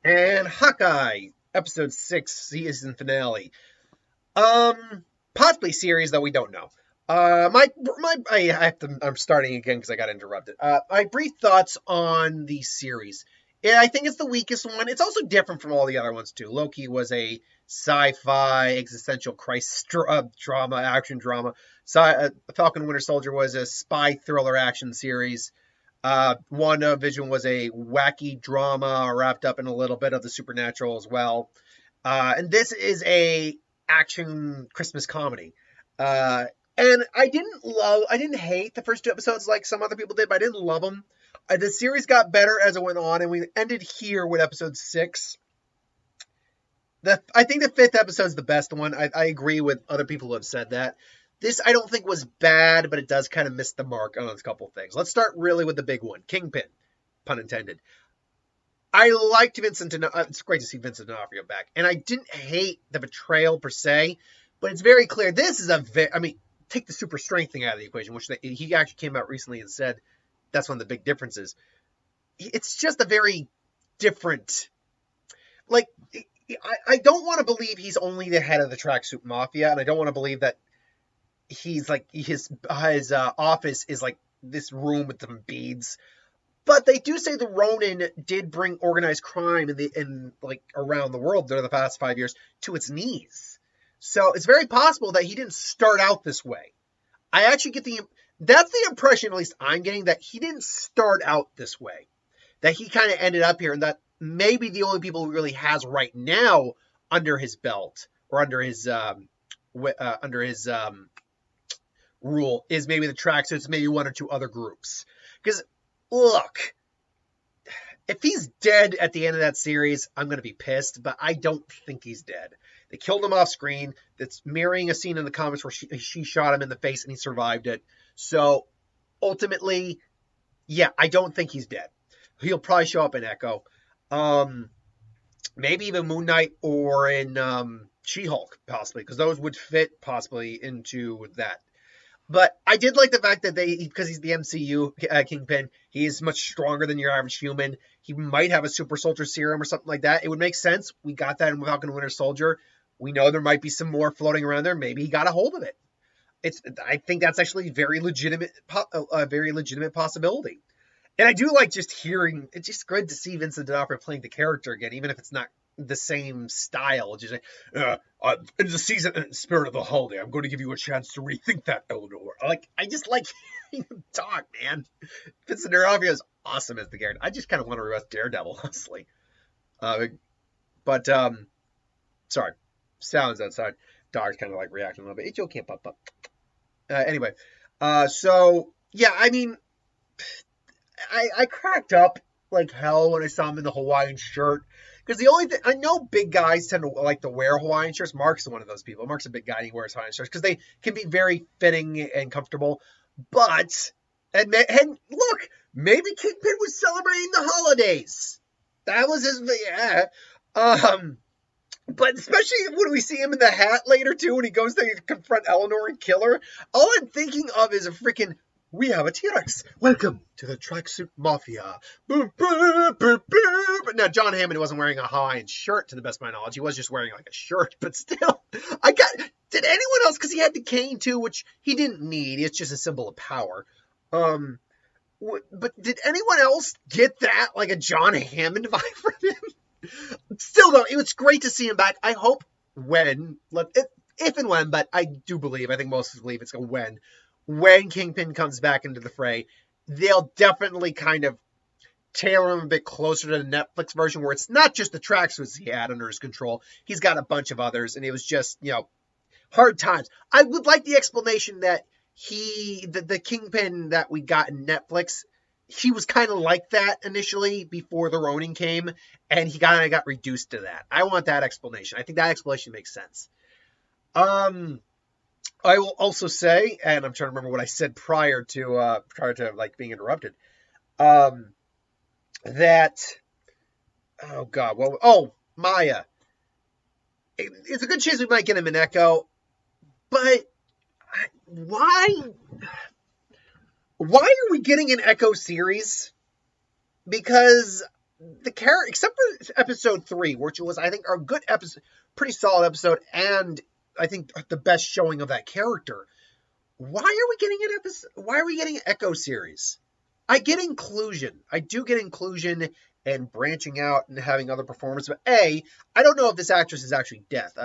and Hawkeye, episode 6, season finale. Possibly series, though we don't know. I'm starting again because I got interrupted. My brief thoughts on the series. Yeah, I think it's the weakest one. It's also different from all the other ones, too. Loki was a sci-fi existential crisis drama, action drama. Falcon Winter Soldier was a spy thriller action series. WandaVision was a wacky drama wrapped up in a little bit of the supernatural as well. And this is a action Christmas comedy. And I didn't hate the first two episodes like some other people did, but I didn't love them. The series got better as it went on, and we ended here with episode 6. I think the 5th episode is the best one. I agree with other people who have said that. This, I don't think, was bad, but it does kind of miss the mark on a couple things. Let's start really with the big one, Kingpin, pun intended. I liked Vincent D'Onofrio. It's great to see Vincent D'Onofrio back. And I didn't hate the betrayal per se, but it's very clear. This is take the super strength thing out of the equation, which he actually came out recently and said that's one of the big differences. It's just a very different, I don't want to believe he's only the head of the tracksuit mafia, and I don't want to believe that he's like his office is like this room with some beads. But they do say the Ronin did bring organized crime in around the world during the past 5 years to its knees. So it's very possible that he didn't start out this way. I actually get that's the impression, at least I'm getting, that he didn't start out this way. That he kind of ended up here, and that maybe the only people he really has right now under his belt or under his rule is maybe the tracksuits, maybe one or two other groups. Because look, if he's dead at the end of that series, I'm going to be pissed, but I don't think he's dead. They killed him off screen. That's mirroring a scene in the comics where she shot him in the face and he survived it. So ultimately, yeah, I don't think he's dead. He'll probably show up in Echo. Maybe even Moon Knight or in She-Hulk, possibly, because those would fit possibly into that. But I did like the fact that because he's the MCU Kingpin, he is much stronger than your average human. He might have a super soldier serum or something like that. It would make sense. We got that in Falcon Winter Soldier. We know there might be some more floating around there. Maybe he got a hold of it. I think that's actually a very legitimate possibility. And I do like just hearing, it's just good to see Vincent D'Onofrio playing the character again, even if it's not the same style. Just like, in the season and spirit of the holiday, I'm going to give you a chance to rethink that, Eleanor. I just like hearing him talk, man. Vincent D'Onofrio is awesome as the character. I just kind of want to arrest Daredevil, honestly. Sorry, sounds outside. Dog's kind of like reacting a little bit. It's okay, Papa. Anyway, so yeah, I mean, I cracked up like hell when I saw him in the Hawaiian shirt. Because the only thing, I know big guys tend to like to wear Hawaiian shirts. Mark's one of those people. Mark's a big guy and he wears Hawaiian shirts because they can be very fitting and comfortable. But, and look, maybe Kingpin was celebrating the holidays. That was his, yeah. But especially when we see him in the hat later too, when he goes to confront Eleanor and kill her. All I'm thinking of is a freaking, we have a T-Rex. Welcome to the Tracksuit Mafia. Boop, boop, boop, boop. Now, John Hammond wasn't wearing a Hawaiian shirt, to the best of my knowledge. He was just wearing like a shirt, but still. Did anyone else, because he had the cane too, which he didn't need. It's just a symbol of power. But did anyone else get that, like a John Hammond vibe from him? Still, though, it was great to see him back. I hope if and when, but I do believe, I think most of us believe it's a when Kingpin comes back into the fray, they'll definitely kind of tailor him a bit closer to the Netflix version where it's not just the tracksuits he had under his control. He's got a bunch of others, and it was just, hard times. I would like the explanation that the Kingpin that we got in Netflix, he was kind of like that initially before the Ronin came, and he kind of got reduced to that. I want that explanation. I think that explanation makes sense. I will also say, and I'm trying to remember what I said prior to like being interrupted, that, oh God, Maya. It's a good chance we might get him in Echo, but why are we getting an Echo series? Because the character, except for episode 3, which was, I think, a good episode, pretty solid episode, and I think the best showing of that character. Why are we getting an episode? Why are we getting an Echo series? I get inclusion. I do get inclusion and branching out and having other performers. But I don't know if this actress is actually deaf.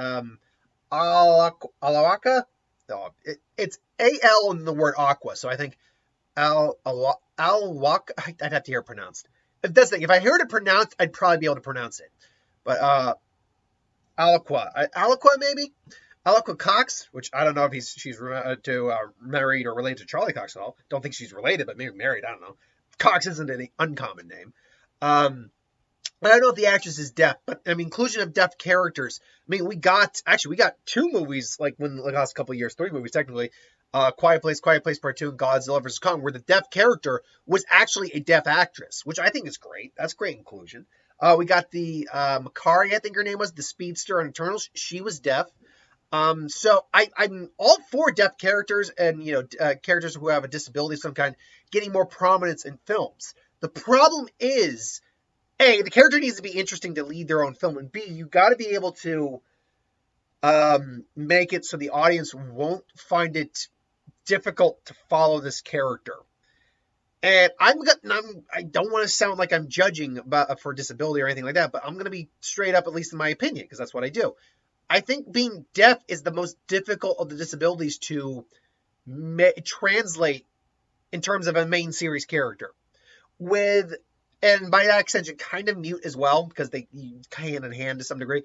Alawaka? No, it's A-L in the word aqua. So I think Alwaka. I'd have to hear it pronounced. If I heard it pronounced, I'd probably be able to pronounce it. But Alaqua maybe? Alaqua Cox, which I don't know if she's married or related to Charlie Cox at all. Don't think she's related, but maybe married. I don't know. Cox isn't an uncommon name. I don't know if the actress is deaf, but inclusion of deaf characters. We got 2 movies, like when the last couple of years, 3 movies technically. Quiet Place Part 2, and Godzilla vs. Kong, where the deaf character was actually a deaf actress, which I think is great. That's great inclusion. We got the Makari, I think her name was, the speedster on Eternals. She was deaf. So I'm all for deaf characters and, characters who have a disability of some kind getting more prominence in films. The problem is, A, the character needs to be interesting to lead their own film, and B, you got to be able to make it so the audience won't find it difficult to follow this character. And I don't want to sound like I'm judging for disability or anything like that, but I'm going to be straight up, at least in my opinion, because that's what I do. I think being deaf is the most difficult of the disabilities to translate in terms of a main series character. And by that extension, kind of mute as well, because they hand in hand to some degree.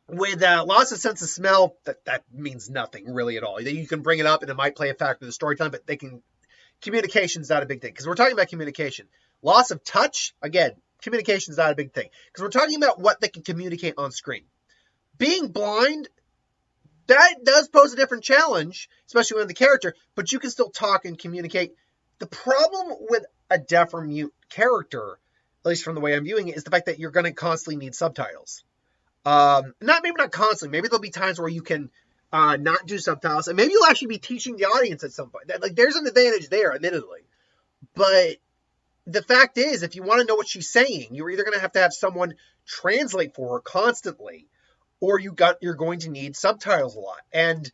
With loss of sense of smell, that means nothing really at all. You can bring it up and it might play a factor in the storytelling, but communication's not a big thing. Because we're talking about communication. Loss of touch, again, communication's not a big thing. Because we're talking about what they can communicate on screen. Being blind, that does pose a different challenge, especially when the character, but you can still talk and communicate. The problem with a deaf or mute character, at least from the way I'm viewing it, is the fact that you're going to constantly need subtitles. Maybe not constantly. Maybe there'll be times where you can not do subtitles, and maybe you'll actually be teaching the audience at some point. There's an advantage there, admittedly. But the fact is, if you want to know what she's saying, you're either going to have someone translate for her constantly, or you're going to need subtitles a lot. And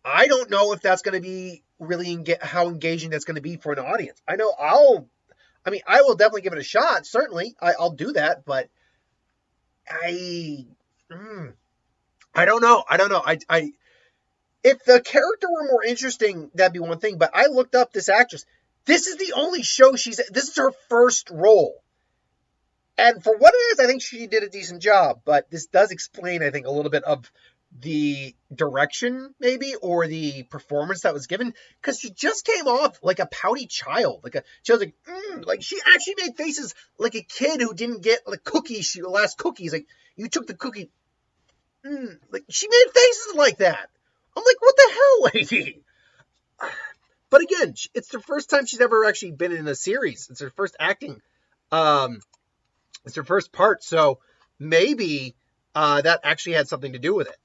I don't know if that's going to be really how engaging that's going to be for an audience. I know I will definitely give it a shot. Certainly, I'll do that, but I don't know. If the character were more interesting, that'd be one thing. But I looked up this actress. This is the only show this is her first role. And for what it is, I think she did a decent job. But this does explain, I think, a little bit of the direction, maybe, or the performance that was given. Because she just came off like a pouty child. She was like she actually made faces like a kid who didn't get the last cookies. Like, you took the cookie. Like, she made faces like that. I'm like, what the hell, lady? But again, it's the first time she's ever actually been in a series. It's her first acting. It's her first part, so maybe that actually had something to do with it.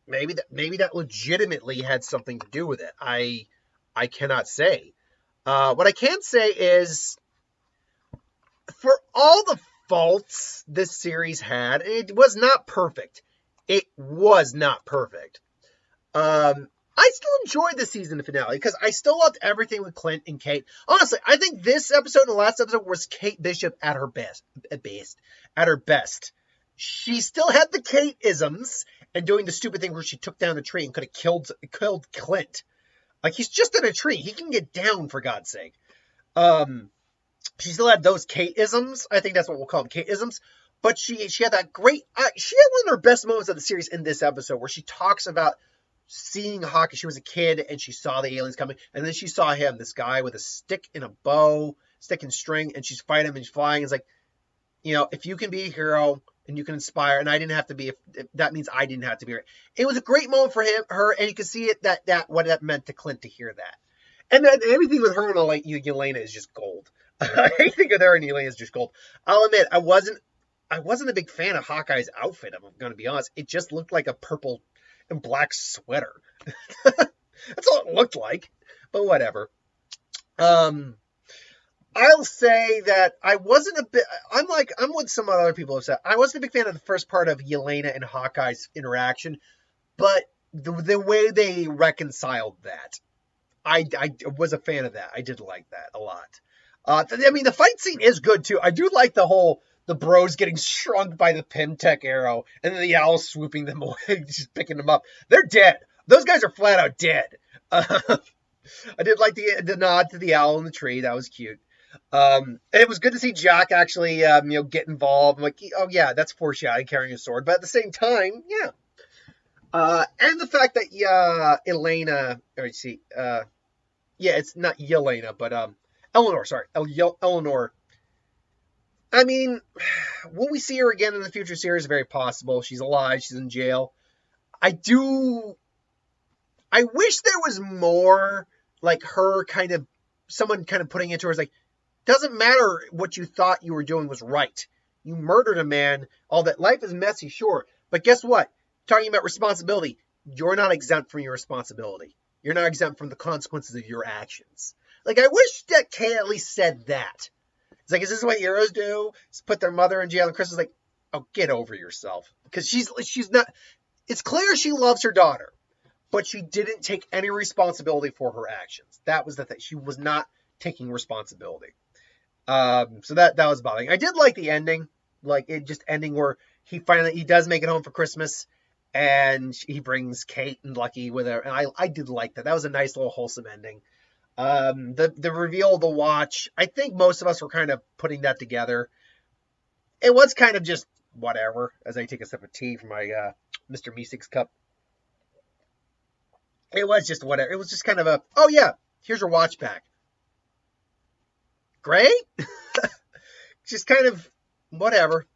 Maybe that legitimately had something to do with it. I cannot say. What I can say is, for all the faults this series had, it was not perfect. It was not perfect. I still enjoyed the season finale because I still loved everything with Clint and Kate. Honestly, I think this episode and the last episode was Kate Bishop at her best. At her best. She still had the Kate-isms and doing the stupid thing where she took down the tree and could have killed Clint. Like, he's just in a tree. He can get down, for God's sake. She still had those Kate-isms. I think that's what we'll call them, Kate-isms. But she had that great... she had one of her best moments of the series in this episode where she talks about seeing Hawkeye. She was a kid and she saw the aliens coming. And then she saw him, this guy with a stick and a bow, stick and string, and she's fighting him and he's flying. It's like, if you can be a hero and you can inspire, and I didn't have to be, that means I didn't have to be. It was a great moment for her, and you can see it that what that meant to Clint to hear that. And then everything with her and Yelena is just gold. Everything with her and Yelena is just gold. I'll admit, I wasn't a big fan of Hawkeye's outfit, I'm going to be honest. It just looked like a purple and black sweater. That's all it looked like. But whatever. I I'll say that I wasn't a bit. I'm with some other people have said. I wasn't a big fan of the first part of Yelena and Hawkeye's interaction, but the way they reconciled that, I was a fan of that. I did like that a lot. I mean, the fight scene is good too. I do like the bros getting shrunk by the Pimtech arrow, and then the owl swooping them away, just picking them up. They're dead. Those guys are flat out dead. I did like the nod to the owl in the tree. That was cute. And it was good to see Jack actually, get involved. I'm like, oh yeah, that's foreshadowing, carrying a sword. But at the same time, yeah. And the fact that Elena, it's not Yelena, but Eleanor. Sorry, Eleanor. I mean, will we see her again in the future series? Very possible. She's alive. She's in jail. I wish there was more like her someone putting it to her as like, doesn't matter what you thought you were doing was right. You murdered a man. All that. Life is messy, sure. But guess what? Talking about responsibility, you're not exempt from your responsibility. You're not exempt from the consequences of your actions. Like, I wish that Kay at least said that. It's like, is this what heroes do? Just put their mother in jail, and Chris is like, oh, get over yourself. Because she's not, it's clear she loves her daughter, but she didn't take any responsibility for her actions. That was the thing. She was not taking responsibility. So that was bothering. I did like the ending, like it just ending where he does make it home for Christmas, and he brings Kate and Lucky with her, and I did like that. That was a nice little wholesome ending. The reveal of the watch, I think most of us were kind of putting that together. It was kind of just whatever, as I take a sip of tea from my Mr. Meeseeks cup. It was just whatever. It was just kind of oh yeah, here's your watch back. Great? Just kind of whatever.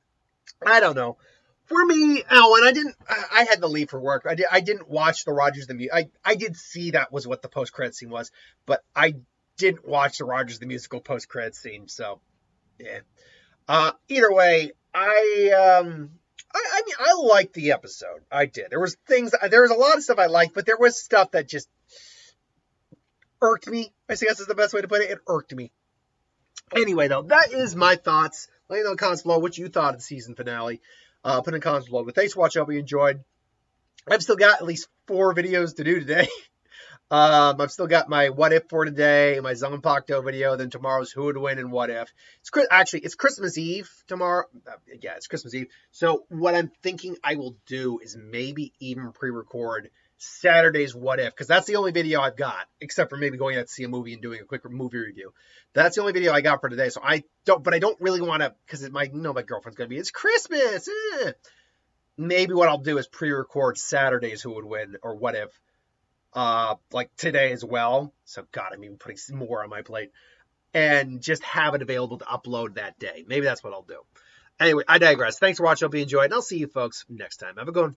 I don't know. For me, and I had to leave for work. I didn't watch the Rogers the Musical. I did see that was what the post-credit scene was, but I didn't watch the Rogers the Musical post-credit scene, so yeah. Either way, I mean, I liked the episode. I did. There was a lot of stuff I liked, but there was stuff that just irked me. I guess is the best way to put it. It irked me. Anyway, though, that is my thoughts. Let me know in the comments below what you thought of the season finale. Put in the comments below. But thanks for watching. I hope you enjoyed. I've still got at least 4 videos to do today. I've still got my what if for today, my Zonpacto video, then tomorrow's who would win and what if. It's Christmas Eve tomorrow. Yeah, it's Christmas Eve. So what I'm thinking I will do is maybe even pre-record Saturday's what if, because that's the only video I've got, except for maybe going out to see a movie and doing a quick movie review. That's the only video I got for today. So I don't really want to, because my girlfriend's gonna be, it's Christmas. Maybe what I'll do is pre-record Saturday's who would win or what if, like today as well. So God, I'm even putting some more on my plate, and just have it available to upload that day. Maybe that's what I'll do. Anyway, I digress. Thanks for watching. Hope you enjoyed, and I'll see you folks next time. Have a good one.